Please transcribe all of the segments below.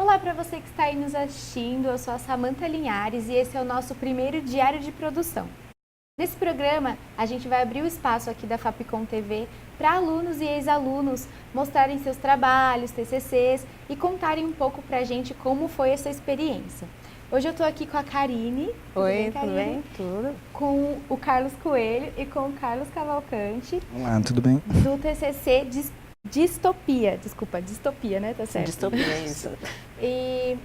Olá para você que está aí nos assistindo, eu sou a Samantha Linhares e esse é o nosso primeiro diário de produção. Nesse programa, a gente vai abrir o espaço aqui da Fapcom TV para alunos e ex-alunos mostrarem seus trabalhos, TCCs e contarem um pouco para a gente como foi essa experiência. Hoje eu estou aqui com a Karine. Oi, tudo bem? Tudo. Com o Carlos Coelho e com o Carlos Cavalcante. Olá, tudo bem? Do TCC Distopia, né? Tá certo? Distopia, isso. E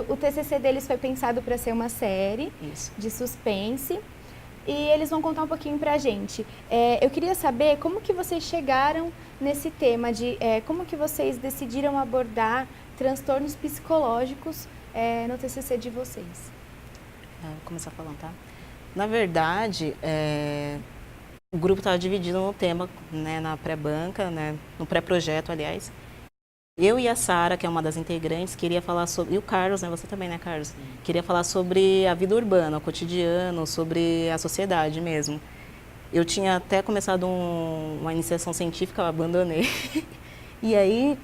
o TCC deles foi pensado para ser uma série de suspense e eles vão contar um pouquinho pra gente. Eu queria saber como que vocês chegaram nesse tema como que vocês decidiram abordar transtornos psicológicos no TCC de vocês. Vou começar falando, tá? Na verdade, o grupo estava dividido no tema, né, na pré-banca, né, no pré-projeto, aliás. Eu e a Sara, que é uma das integrantes, queria falar sobre... E o Carlos, né, você também, né, Carlos? Sim. Queria falar sobre a vida urbana, o cotidiano, sobre a sociedade mesmo. Eu tinha até começado uma iniciação científica, eu abandonei. E aí,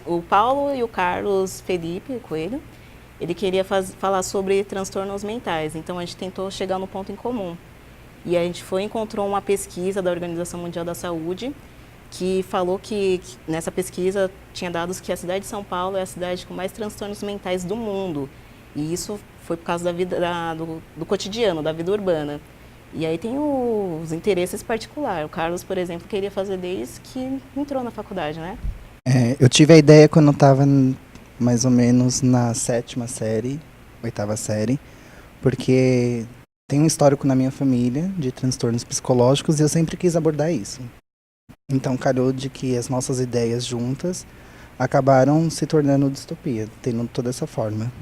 o Paulo e o Carlos Felipe Coelho, ele queria falar sobre transtornos mentais. Então, a gente tentou chegar no ponto em comum. E a gente encontrou uma pesquisa da Organização Mundial da Saúde que falou que nessa pesquisa tinha dados que a cidade de São Paulo é a cidade com mais transtornos mentais do mundo. E isso foi por causa da vida, do cotidiano, da vida urbana. E aí tem os interesses particulares. O Carlos, por exemplo, queria fazer desde que entrou na faculdade, né? Eu tive a ideia quando eu estava mais ou menos na 7ª série, 8ª série, porque tem um histórico na minha família de transtornos psicológicos e eu sempre quis abordar isso. Então calhou de que as nossas ideias juntas acabaram se tornando distopia, tendo toda essa forma.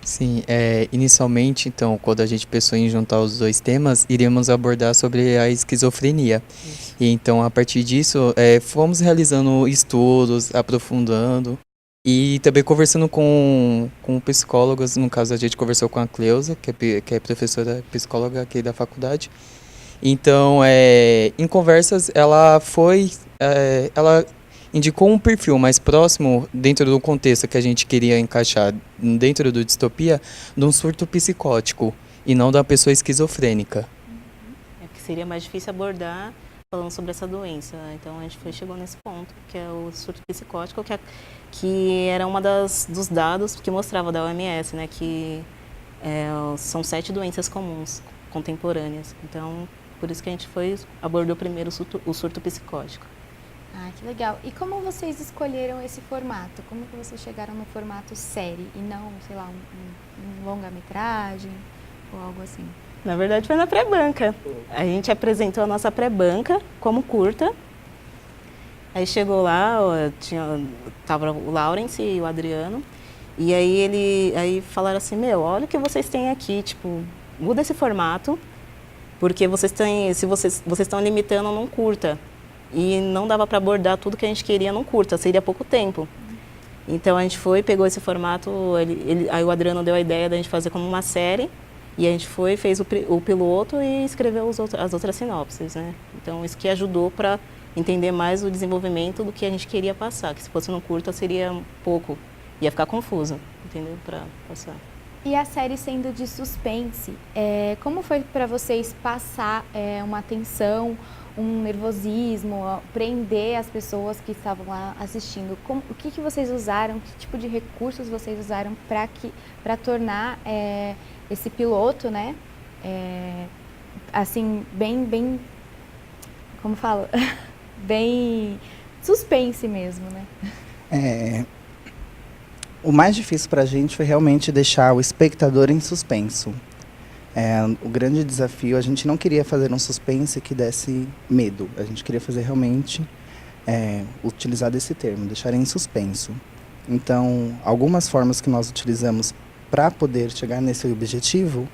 Sim, inicialmente, então, quando a gente pensou em juntar os dois temas, iríamos abordar sobre a esquizofrenia. Isso. E então, a partir disso, fomos realizando estudos, aprofundando e também conversando com psicólogos. No caso, a gente conversou com a Cleusa, que é professora psicóloga aqui da faculdade. Então, em conversas, ela indicou um perfil mais próximo, dentro do contexto que a gente queria encaixar dentro do distopia, de um surto psicótico e não da pessoa esquizofrênica. Que seria mais difícil abordar falando sobre essa doença. Então a gente chegou nesse ponto, que é o surto psicótico, que era uma dos dados que mostrava da OMS, né, que são 7 doenças comuns, contemporâneas. Então, por isso que a gente abordou primeiro o surto psicótico. Ah, que legal. E como vocês escolheram esse formato? Como que vocês chegaram no formato série e não, sei lá, um longa-metragem ou algo assim? Na verdade, foi na pré-banca. A gente apresentou a nossa pré-banca como curta. Aí chegou lá, tava o Laurence e o Adriano. E aí falaram assim, olha o que vocês têm aqui, tipo, muda esse formato, porque vocês estão limitando num curta. E não dava para abordar tudo que a gente queria num curta, seria pouco tempo. Então a gente pegou esse formato, aí o Adriano deu a ideia da gente fazer como uma série, e a gente fez o piloto e escreveu as outras sinopses, né? Então isso que ajudou para entender mais o desenvolvimento do que a gente queria passar, que se fosse num curta seria pouco, ia ficar confuso, entendeu? Para passar. E a série sendo de suspense, como foi para vocês passar uma tensão, um nervosismo, prender as pessoas que estavam lá assistindo? O que vocês usaram, que tipo de recursos vocês usaram para tornar esse piloto, né, assim, bem, como falo, bem suspense mesmo, né? O mais difícil para a gente foi realmente deixar o espectador em suspenso. O grande desafio, a gente não queria fazer um suspense que desse medo. A gente queria fazer realmente, utilizar desse termo, deixar em suspenso. Então, algumas formas que nós utilizamos para poder chegar nesse objetivo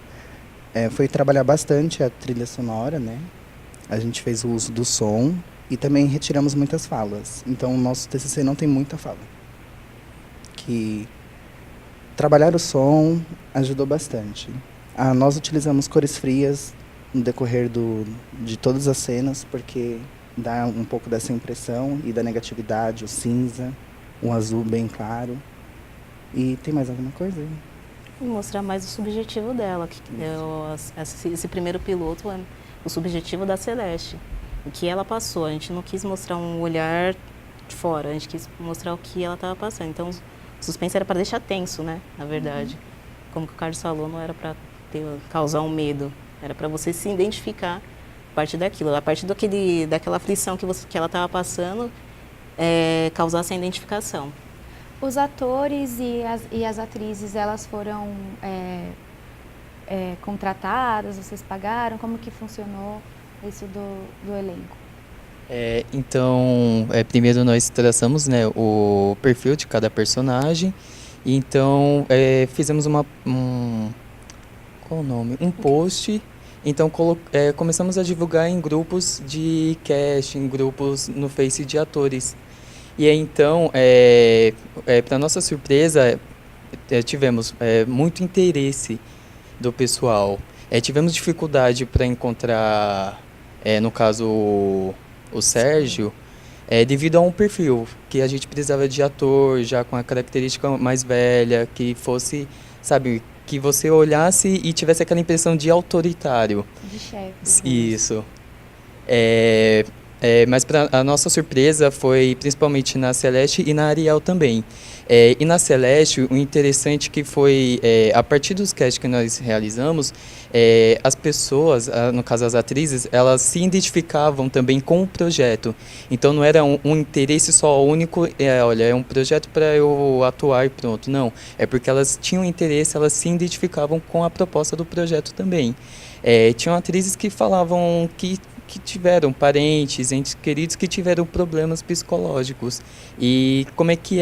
foi trabalhar bastante a trilha sonora, né? A gente fez o uso do som e também retiramos muitas falas. Então, o nosso TCC não tem muita fala. Que trabalhar o som ajudou bastante. Nós utilizamos cores frias no decorrer de todas as cenas, porque dá um pouco dessa impressão e da negatividade, o cinza. um azul bem claro. E tem mais alguma coisa aí? E mostrar mais o subjetivo dela, que esse primeiro piloto é o subjetivo da Celeste, o que ela passou. A gente não quis mostrar um olhar de fora, a gente quis mostrar o que ela estava passando. Então, o suspense era para deixar tenso, né, na verdade. Como que o Carlos falou, não era para causar um medo, era para você se identificar a partir daquilo, a partir daquela aflição que ela estava passando, causar essa identificação. Os atores e as atrizes, elas foram contratadas, vocês pagaram? Como que funcionou isso do elenco? Então, primeiro nós traçamos, né, o perfil de cada personagem. E então, fizemos qual o nome? Um post. Então, começamos a divulgar em grupos de casting, grupos no Face de atores. E aí, então, para nossa surpresa, tivemos muito interesse do pessoal. Tivemos dificuldade para encontrar, no caso, o Sérgio, devido a um perfil que a gente precisava de ator já com a característica mais velha, que fosse, sabe, que você olhasse e tivesse aquela impressão de autoritário. De chefe. Isso. Mas para a nossa surpresa foi principalmente na Celeste e na Ariel também. E na Celeste, o interessante que foi, a partir dos castes que nós realizamos, as pessoas, no caso as atrizes, elas se identificavam também com o projeto. Então não era um interesse só único, olha, é um projeto para eu atuar e pronto. Não, é porque elas tinham interesse, elas se identificavam com a proposta do projeto também. Tinham atrizes que falavam que tiveram parentes, entes queridos que tiveram problemas psicológicos. E como é que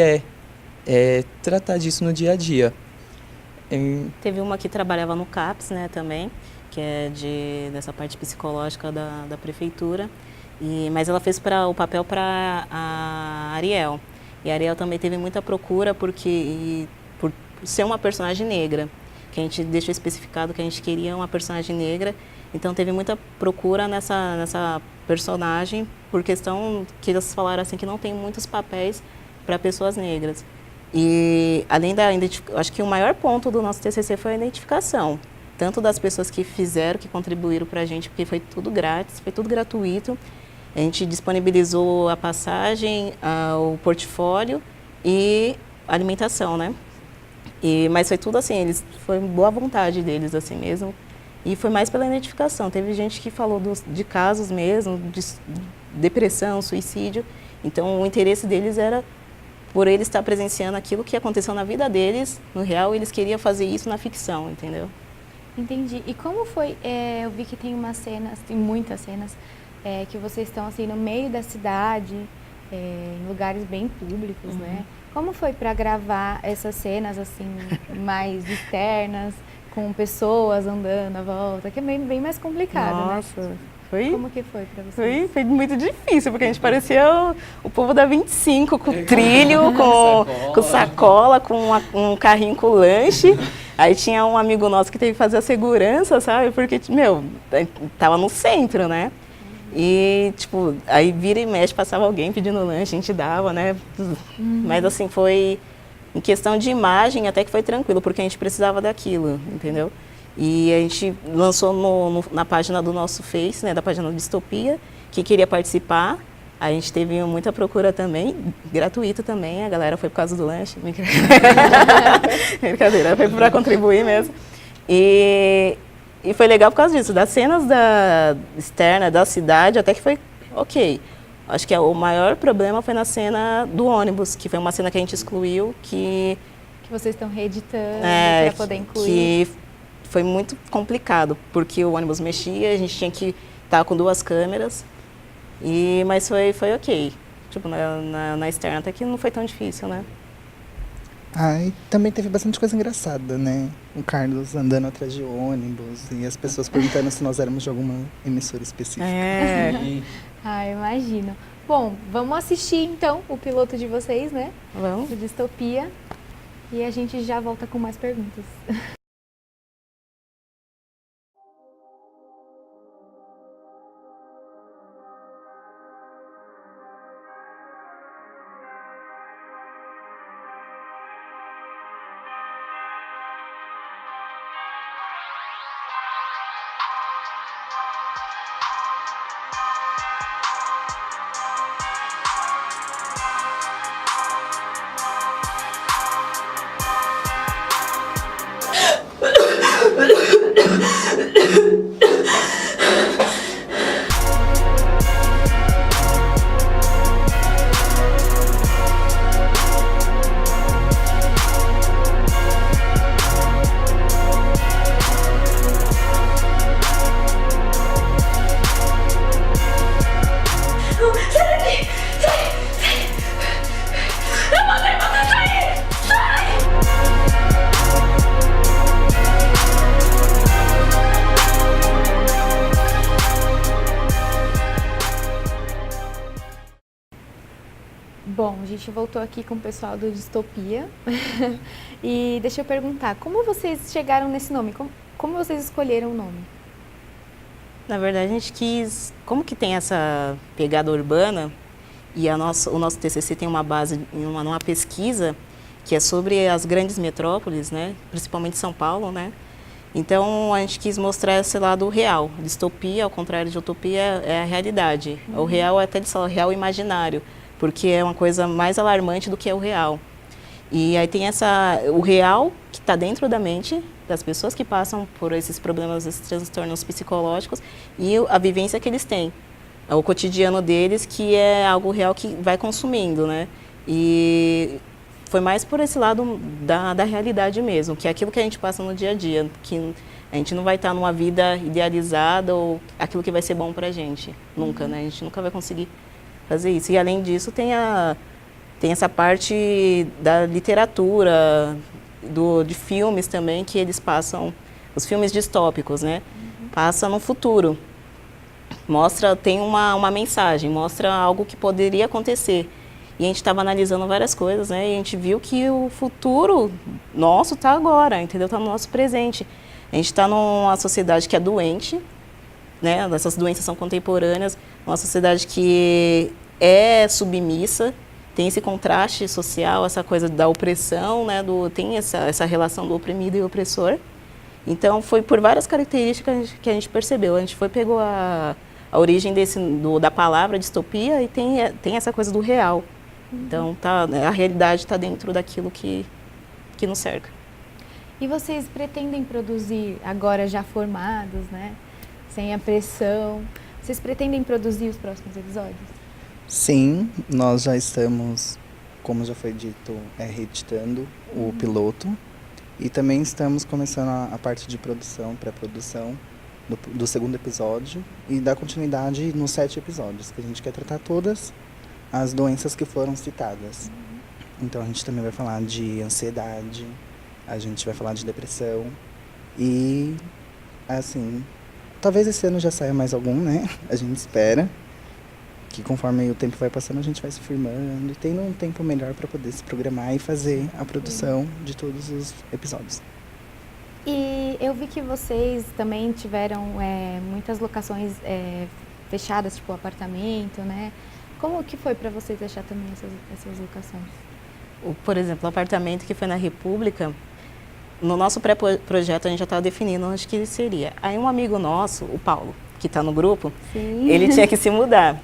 tratar disso no dia a dia. Teve uma que trabalhava no CAPS, né, também, que é dessa parte psicológica da prefeitura, mas ela fez o papel para a Ariel. E a Ariel também teve muita procura por ser uma personagem negra, que a gente deixou especificado que a gente queria uma personagem negra. Então teve muita procura nessa personagem, por questão que eles falaram assim que não tem muitos papéis para pessoas negras. E além acho que o maior ponto do nosso TCC foi a identificação, tanto das pessoas que fizeram, que contribuíram para a gente, porque foi tudo grátis, foi tudo gratuito. A gente disponibilizou a passagem, o portfólio e a alimentação, né? Mas foi tudo assim, foi boa vontade deles assim mesmo. E foi mais pela identificação. Teve gente que falou de casos mesmo, de depressão, suicídio. Então, o interesse deles era por eles estar presenciando aquilo que aconteceu na vida deles, no real, eles queriam fazer isso na ficção, entendeu? Entendi. E como foi, eu vi que tem umas cenas, tem muitas cenas, que vocês estão assim no meio da cidade, em lugares bem públicos, né? Como foi para gravar essas cenas assim mais externas, com pessoas andando à volta, que é bem mais complicado, Nossa, né? Foi? Como que foi para vocês? Foi muito difícil, porque a gente parecia o povo da 25, com trilho, com sacola, com um carrinho com lanche. Aí tinha um amigo nosso que teve que fazer a segurança, sabe? Porque, tava no centro, né? E, aí vira e mexe, passava alguém pedindo lanche, a gente dava, né? Mas, assim, foi... Em questão de imagem, até que foi tranquilo, porque a gente precisava daquilo, entendeu? E a gente lançou na página do nosso Face, né, da página do Distopia, que queria participar. A gente teve muita procura também, gratuito também, a galera foi por causa do lanche. Brincadeira, foi para contribuir mesmo. E foi legal por causa disso, das cenas externa da cidade, até que foi ok. Acho que o maior problema foi na cena do ônibus, que foi uma cena que a gente excluiu, que vocês estão reeditando para poder incluir. Que foi muito complicado, porque o ônibus mexia, a gente tinha que estar com 2 câmeras, mas foi ok. Na externa até que não foi tão difícil, né? E também teve bastante coisa engraçada, né? O Carlos andando atrás de ônibus e as pessoas perguntando se nós éramos de alguma emissora específica. Imagino. Bom, vamos assistir então o piloto de vocês, né? Vamos. Do Distopia. E a gente já volta com mais perguntas. Bom, a gente voltou aqui com o pessoal do Distopia. E deixa eu perguntar, como vocês chegaram nesse nome? Como vocês escolheram o nome? Na verdade, a gente quis, como que tem essa pegada urbana, e o nosso TCC tem uma base em numa pesquisa que é sobre as grandes metrópoles, né? Principalmente São Paulo, né? Então, a gente quis mostrar esse lado real. Distopia, ao contrário de utopia, é a realidade. O real é até de falar real imaginário, porque é uma coisa mais alarmante do que é o real. E aí tem o real que está dentro da mente das pessoas que passam por esses problemas, esses transtornos psicológicos, e a vivência que eles têm. O cotidiano deles, que é algo real que vai consumindo, né? E foi mais por esse lado da realidade mesmo, que é aquilo que a gente passa no dia a dia, que a gente não vai estar numa vida idealizada ou aquilo que vai ser bom pra gente, nunca, né? A gente nunca vai conseguir fazer isso. E além disso, tem essa parte da literatura, de filmes também, que eles passam, os filmes distópicos, né? Passa no futuro. Tem uma mensagem, mostra algo que poderia acontecer. E a gente estava analisando várias coisas, né? E a gente viu que o futuro nosso está agora, entendeu? Está no nosso presente. A gente está numa sociedade que é doente, né? Essas doenças são contemporâneas, uma sociedade que é submissa, tem esse contraste social, essa coisa da opressão, né? Tem essa relação do oprimido e opressor. Então, foi por várias características que a gente percebeu. A gente pegou a origem da palavra distopia e tem essa coisa do real. Então, a realidade está dentro daquilo que nos cerca. E vocês pretendem produzir, agora já formados, né? Sem a pressão, vocês pretendem produzir os próximos episódios? Sim, nós já estamos, como já foi dito, reeditando o piloto. E também estamos começando a parte de produção, pré-produção do segundo episódio e dar continuidade nos 7 episódios, que a gente quer tratar todas as doenças que foram citadas. Então a gente também vai falar de ansiedade, a gente vai falar de depressão e, assim, talvez esse ano já saia mais algum, né? A gente espera que conforme o tempo vai passando a gente vai se firmando e tendo um tempo melhor para poder se programar e fazer a produção de todos os episódios. E eu vi que vocês também tiveram muitas locações fechadas, tipo apartamento, né? Como que foi para vocês achar também essas locações? Por exemplo, o apartamento que foi na República, no nosso pré-projeto a gente já estava definindo onde que ele seria. Aí um amigo nosso, o Paulo, que está no grupo, Sim. Ele tinha que se mudar.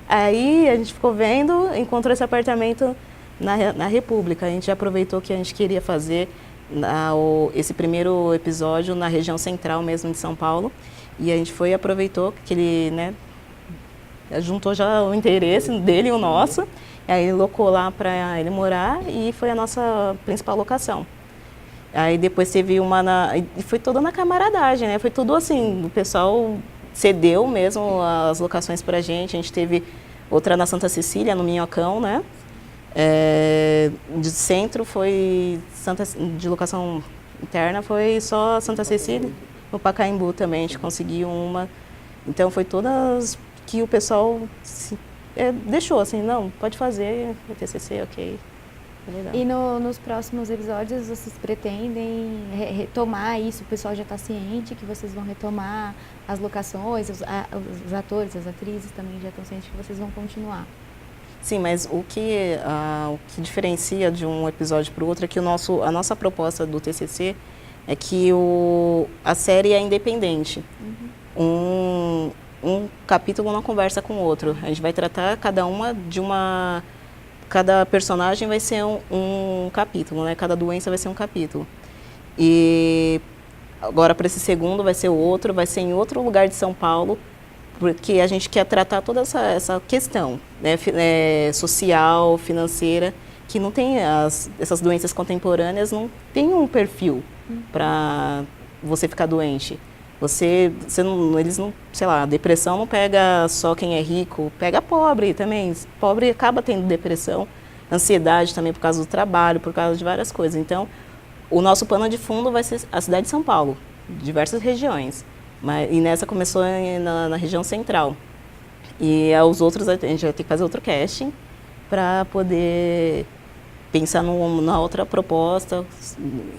Aí a gente ficou vendo, encontrou esse apartamento na República. A gente aproveitou que a gente queria fazer esse primeiro episódio na região central mesmo de São Paulo. E a gente foi e aproveitou que ele, né, juntou já o interesse dele e o nosso. E aí ele locou lá para ele morar e foi a nossa principal locação. Aí depois teve e foi toda na camaradagem, né? Foi tudo assim, o pessoal cedeu mesmo as locações para a gente teve outra na Santa Cecília, no Minhocão, né? De centro de locação interna foi só Santa Cecília, no Pacaembu também a gente conseguiu uma. Então foi todas que o pessoal deixou assim, não, pode fazer, o TCC, ok. E nos próximos episódios vocês pretendem retomar isso? O pessoal já está ciente que vocês vão retomar as locações, os atores, as atrizes também já estão cientes que vocês vão continuar? Sim, mas o que diferencia de um episódio para o outro é que a nossa proposta do TCC é que a série é independente. Um capítulo não conversa com o outro. A gente vai tratar cada personagem vai ser um capítulo, né? Cada doença vai ser um capítulo. E agora para esse segundo vai ser outro, vai ser em outro lugar de São Paulo, porque a gente quer tratar toda essa questão, né? Social, financeira, que não tem essas doenças contemporâneas, não tem um perfil para você ficar doente. Eles não, sei lá, a depressão não pega só quem é rico, pega pobre também. Pobre acaba tendo depressão, ansiedade também por causa do trabalho, por causa de várias coisas. Então, o nosso pano de fundo vai ser a cidade de São Paulo, diversas regiões. E nessa começou na região central. E aos outros a gente vai ter que fazer outro casting para poder pensar na outra proposta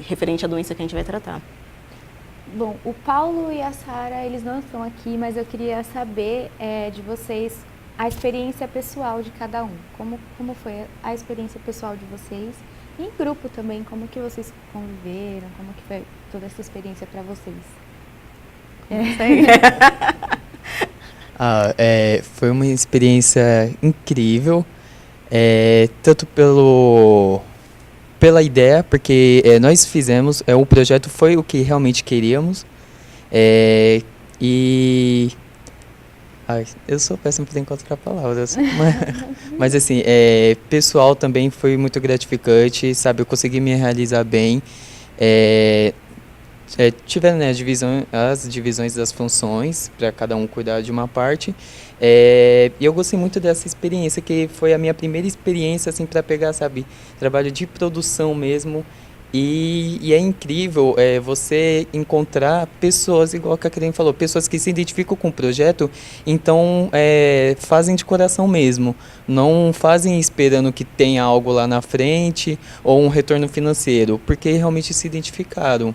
referente à doença que a gente vai tratar. Bom, o Paulo e a Sara, eles não estão aqui, mas eu queria saber de vocês a experiência pessoal de cada um. Como foi a experiência pessoal de vocês? E em grupo também, como que vocês conviveram? Como que foi toda essa experiência para vocês? Foi uma experiência incrível, tanto pela ideia, porque nós fizemos, o projeto foi o que realmente queríamos, e eu sou péssimo para encontrar palavras, mas assim, pessoal também foi muito gratificante, sabe, eu consegui me realizar bem, tiveram, né, as divisões das funções, para cada um cuidar de uma parte, e eu gostei muito dessa experiência, que foi a minha primeira experiência, assim, para pegar, sabe, trabalho de produção mesmo, e é incrível você encontrar pessoas, igual que a Karen falou, pessoas que se identificam com o projeto, então fazem de coração mesmo, não fazem esperando que tenha algo lá na frente, ou um retorno financeiro, porque realmente se identificaram.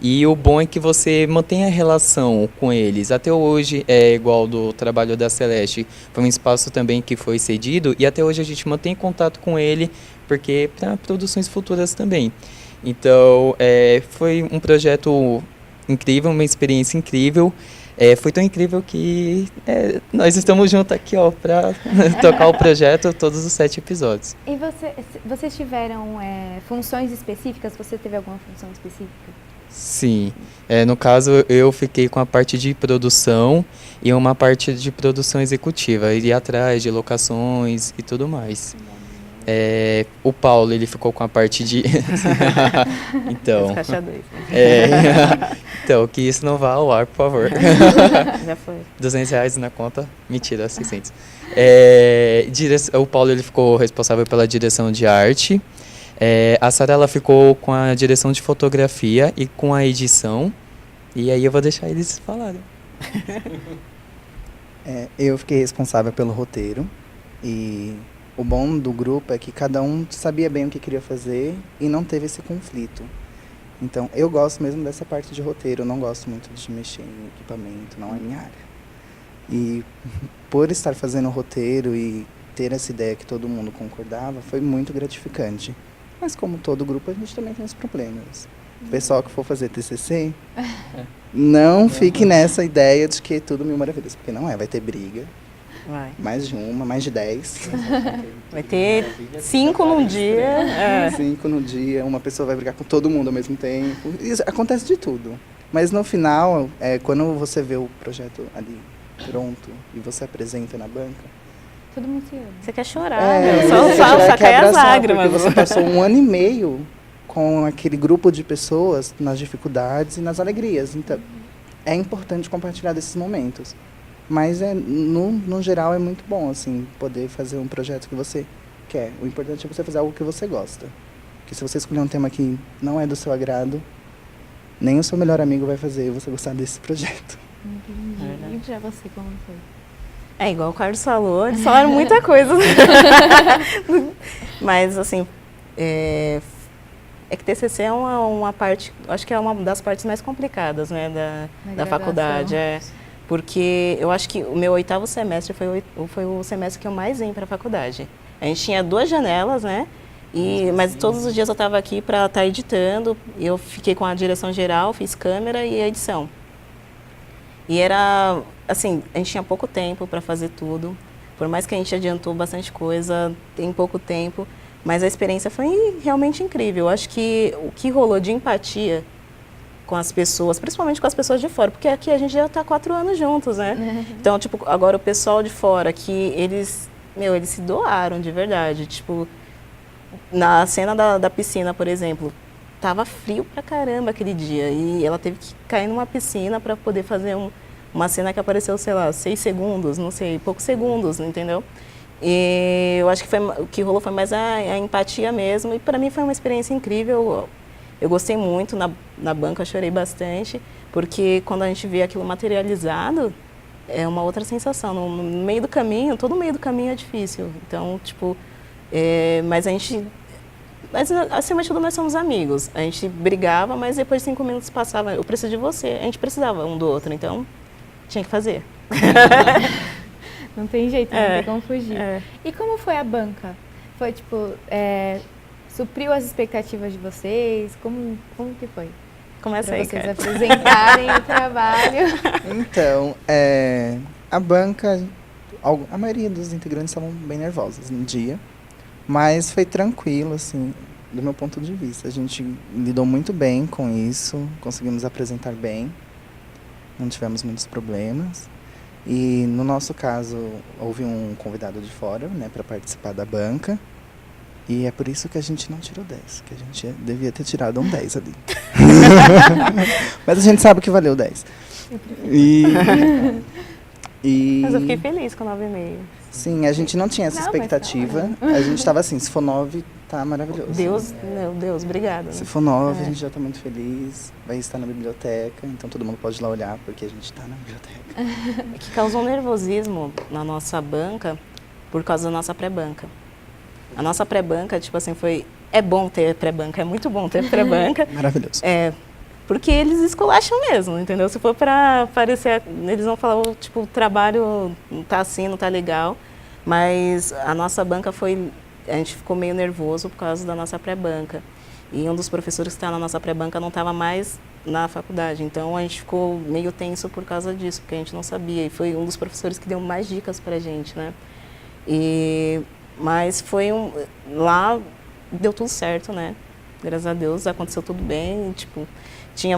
E o bom é que você mantém a relação com eles. Até hoje é igual do trabalho da Celeste. Foi um espaço também que foi cedido e até hoje a gente mantém contato com ele, porque para produções futuras também. Então, foi um projeto incrível, uma experiência incrível. Foi tão incrível que nós estamos juntos aqui para tocar o projeto, todos os 7 episódios. E vocês tiveram funções específicas? Você teve alguma função específica? Sim, no caso eu fiquei com a parte de produção e uma parte de produção executiva, ir atrás de locações e tudo mais. O Paulo, ele ficou com a parte de... Então, então, que isso não vá ao ar, por favor. Já foi. R$200 na conta, mentira, 600. O Paulo, ele ficou responsável pela direção de arte. A Sara, ela ficou com a direção de fotografia e com a edição. E aí eu vou deixar eles falarem. Eu fiquei responsável pelo roteiro. E o bom do grupo é que cada um sabia bem o que queria fazer e não teve esse conflito. Então, eu gosto mesmo dessa parte de roteiro. Eu não gosto muito de mexer em equipamento, não é minha área. E por estar fazendo o roteiro e ter essa ideia que todo mundo concordava, foi muito gratificante. Mas como todo grupo, a gente também tem os problemas. O pessoal que for fazer TCC, não fique nessa ideia de que é tudo mil maravilhas, porque não é, vai ter briga. Vai. Mais de uma, mais de 10. Vai ter 5 num dia. 5 no dia, uma pessoa vai brigar com todo mundo ao mesmo tempo. Isso, acontece de tudo. Mas no final, quando você vê o projeto ali pronto e você apresenta na banca, todo mundo se ama. Você quer chorar, né? Só cai as lágrimas. Porque você passou 1 ano e meio com aquele grupo de pessoas nas dificuldades e nas alegrias. Então, é importante compartilhar desses momentos. Mas, no geral, é muito bom, assim, poder fazer um projeto que você quer. O importante é você fazer algo que você gosta. Porque se você escolher um tema que não é do seu agrado, nem o seu melhor amigo vai fazer você gostar desse projeto. Entendi. E pra você, como foi? Igual o Carlos falou, eles falaram muita coisa. Mas, assim, é que TCC é uma parte, acho que é uma das partes mais complicadas, né, da faculdade. Porque eu acho que o meu 8º semestre foi o semestre que eu mais vim para a faculdade. A gente tinha 2 janelas, né? Mas todos os dias eu estava aqui para estar editando. Eu fiquei com a direção geral, fiz câmera e edição. E era, assim, a gente tinha pouco tempo para fazer tudo. Por mais que a gente adiantou bastante coisa, tem pouco tempo. Mas a experiência foi realmente incrível. Eu acho que o que rolou de empatia com as pessoas, principalmente com as pessoas de fora, porque aqui a gente já está 4 anos juntos, né? Então, tipo, agora o pessoal de fora, que eles se doaram de verdade. Tipo, na cena da piscina, por exemplo, tava frio pra caramba aquele dia e ela teve que cair numa piscina para poder fazer uma cena que apareceu, sei lá, 6 segundos, não sei, poucos segundos, entendeu? E eu acho que o que rolou foi mais a empatia mesmo, e para mim foi uma experiência incrível. Eu gostei muito, na banca eu chorei bastante, porque quando a gente vê aquilo materializado, é uma outra sensação. No meio do caminho, todo meio do caminho é difícil. Então, tipo, Mas acima de tudo nós somos amigos. A gente brigava, mas depois de 5 minutos passava, eu preciso de você. A gente precisava um do outro, então tinha que fazer. Não tem jeito, não tem como fugir. É. E como foi a banca? Foi tipo, supriu as expectativas de vocês? Como que foi? Começa Para aí, vocês cara. apresentarem o trabalho. Então, a banca, a maioria dos integrantes estavam bem nervosos no dia, mas foi tranquilo, assim, do meu ponto de vista. A gente lidou muito bem com isso, conseguimos apresentar bem, não tivemos muitos problemas. E no nosso caso, houve um convidado de fora, né, para participar da banca. E é por isso que a gente não tirou 10, que a gente devia ter tirado um 10 ali. Mas a gente sabe que valeu 10. Mas eu fiquei feliz com 9,5. Sim, a gente não tinha essa Não, mas tá expectativa. A gente estava assim, se for 9, tá maravilhoso. Meu Deus, obrigada. Né? Se for 9, a gente já está muito feliz. Vai estar na biblioteca, então todo mundo pode ir lá olhar, porque a gente está na biblioteca. É que causou um nervosismo na nossa banca por causa da nossa pré-banca. A nossa pré-banca, tipo assim, é bom ter pré-banca, é muito bom ter pré-banca. Maravilhoso. Porque eles esculacham mesmo, entendeu? Se for para aparecer, eles vão falar, tipo, o trabalho não tá assim, não tá legal. Mas a nossa banca a gente ficou meio nervoso por causa da nossa pré-banca. E um dos professores que está na nossa pré-banca não estava mais na faculdade. Então a gente ficou meio tenso por causa disso, porque a gente não sabia. E foi um dos professores que deu mais dicas pra gente, né? Mas lá deu tudo certo, né? Graças a Deus aconteceu tudo bem, tipo, tinha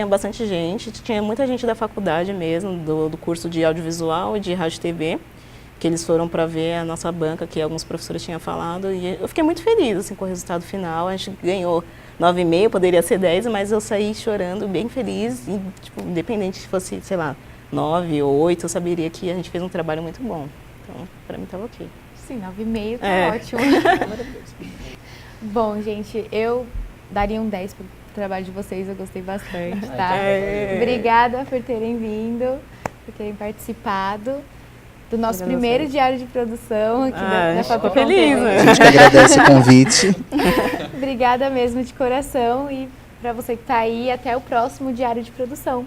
bastante gente, tinha muita gente da faculdade mesmo, do curso de audiovisual e de rádio e TV, que eles foram para ver a nossa banca, que alguns professores tinham falado, e eu fiquei muito feliz assim, com o resultado final. A gente ganhou 9,5, poderia ser 10, mas eu saí chorando, bem feliz, e tipo, independente se fosse, sei lá, 9 ou 8, eu saberia que a gente fez um trabalho muito bom. Então, para mim estava ok. Sim, 9,5 tá ótimo. Bom, gente, eu daria um 10 pro trabalho de vocês, eu gostei bastante, tá? Obrigada por terem vindo, por terem participado do nosso primeiro diário de produção aqui da Fico Fapcom feliz, TV. né? A gente que agradece o convite. Obrigada mesmo de coração e para você que tá aí, até o próximo diário de produção.